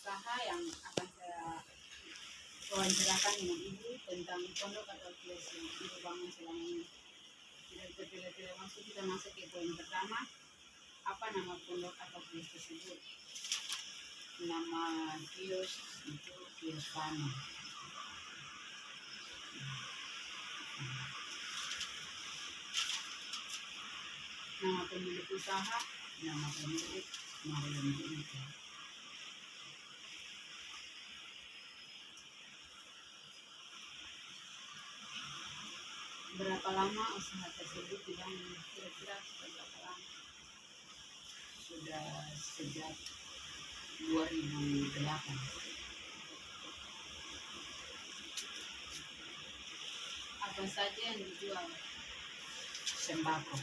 usaha yang akan saya wawancarakan dengan ibu tentang pondok atau kios yang ibu bangun selama ini. Tidak langsung kita masuk ke poin pertama, apa nama pondok atau kios tersebut? Nama kios itu kios Fana. Nama pemilik usaha, nama pemilik Mariam Binti. Berapa lama usaha tersebut dibangun? Kira-kira berapa lama? Sudah sejak 2008. Apa saja yang dijual? Sembako.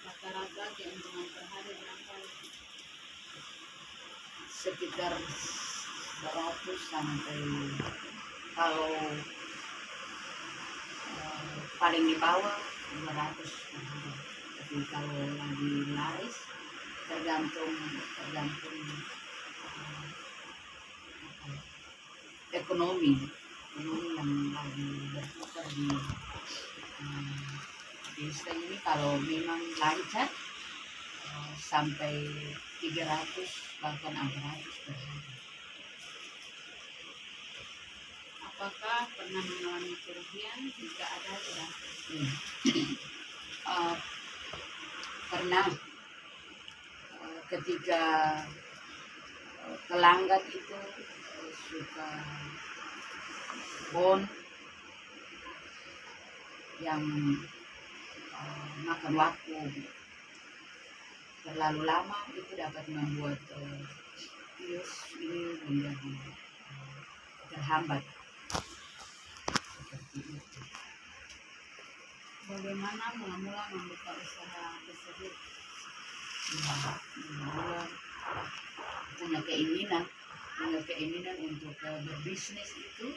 Rata-rata keuntungan per hari berapa? Sekitar 100 sampai kalau paling di bawah 200 per hari. Tapi kalau lagi laris tergantung ekonomi yang lagi berputar di desa ini. Kalau memang lancar sampai 300 bahkan 400 per hari. Apakah pernah mengalami kerugian? Jika ada, tidak? Pernah. Ketika pelanggan itu suka bon yang makan waktu terlalu lama, itu dapat membuat kios ini menjadi terhambat. Seperti itu. Bagaimana mula-mula membuka usaha tersebut? Mula punya keinginan untuk berbisnis itu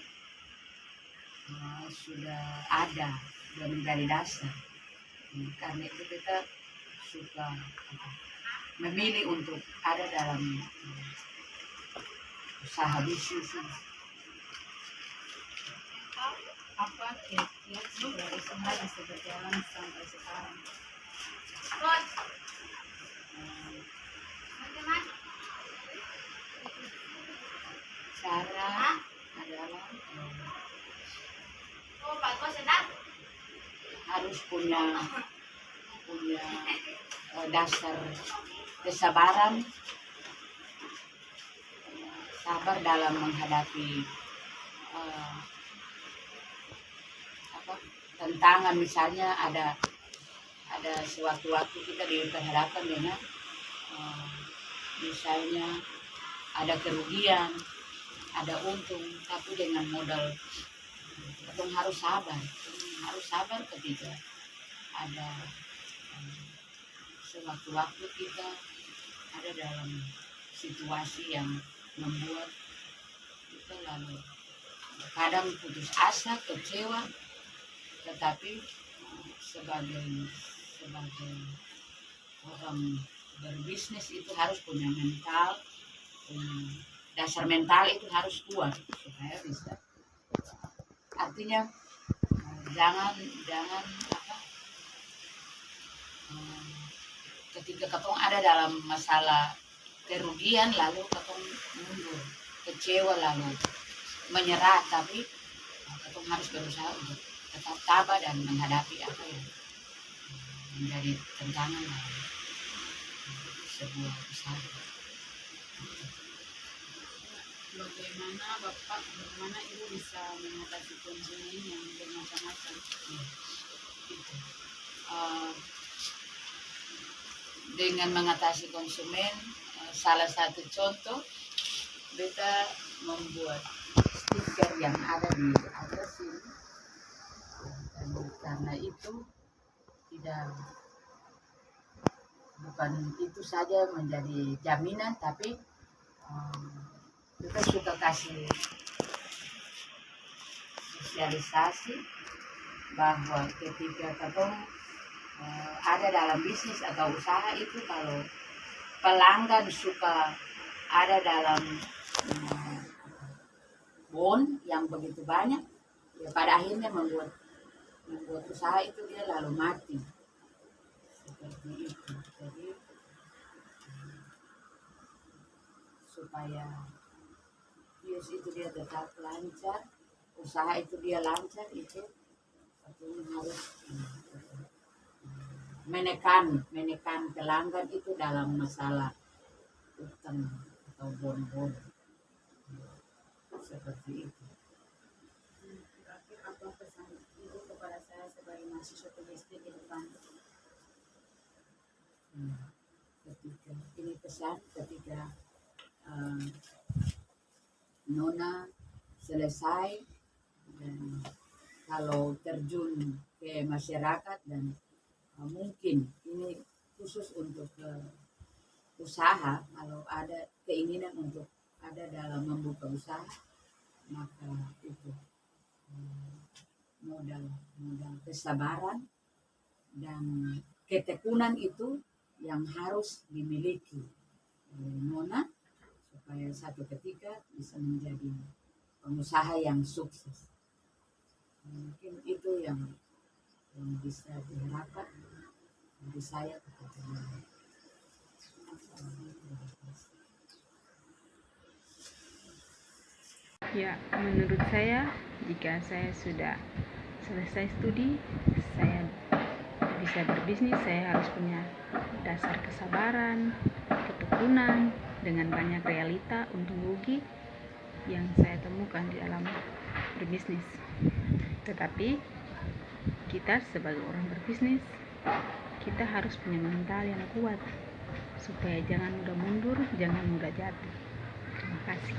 sudah menjadi dasar. Karena itu kita suka memilih untuk ada dalam usaha bisnis. Apa kira-kira usaha bisa berjalan sampai sekarang? Cara adalah harus punya dasar kesabaran, sabar dalam menghadapi tantangan. Misalnya ada sewaktu-waktu kita diperhadapkan dengan misalnya ada kerugian, ada untung, tapi dengan modal kita harus sabar ketika ada sewaktu-waktu kita ada dalam situasi yang membuat kita lalu kadang putus asa, kecewa. Tetapi sebagai orang berbisnis itu harus punya dasar mental itu harus kuat supaya bisa. Artinya jangan ketika ketong ada dalam masalah kerugian lalu ketong mundur, kecewa lalu menyerah, tapi ketong harus berusaha untuk tetap tabah dan menghadapi apa yang menjadi tantangan dalam sebuah usaha. Bagaimana ibu bisa mengatasi konsumen yang bermacam-macam? Dengan mengatasi konsumen, salah satu contoh beta membuat stiker yang ada di atas sini. Karena itu bukan itu saja menjadi jaminan, tapi kita suka kasih sosialisasi bahwa ketika ketong ada dalam bisnis atau usaha itu, kalau pelanggan suka ada dalam bond yang begitu banyak, ya pada akhirnya membuat usaha itu dia lalu mati seperti itu. Jadi supaya bios itu dia tetap lancar, usaha itu dia lancar, itu artinya harus menekan pelanggan itu dalam masalah utang atau bon seperti itu. Terakhir, apa pesan ibu kepada saya sebagai mahasiswa PhD ke depan? Ketika ini pesan, ketika Nona selesai dan kalau terjun ke masyarakat, dan mungkin ini khusus untuk usaha, kalau ada keinginan untuk ada dalam membuka usaha, maka itu modal kesabaran dan ketekunan itu yang harus dimiliki oleh Nona supaya satu ketika bisa menjadi pengusaha yang sukses. Mungkin itu yang bisa diharapkan dari saya kepada Nona. Ya, menurut saya, jika saya sudah selesai studi, saya bisa berbisnis, saya harus punya dasar kesabaran, ketekunan, dengan banyak realita untung rugi yang saya temukan di dalam berbisnis. Tetapi kita sebagai orang berbisnis, kita harus punya mental yang kuat supaya jangan mudah mundur, jangan mudah jatuh. Terima kasih.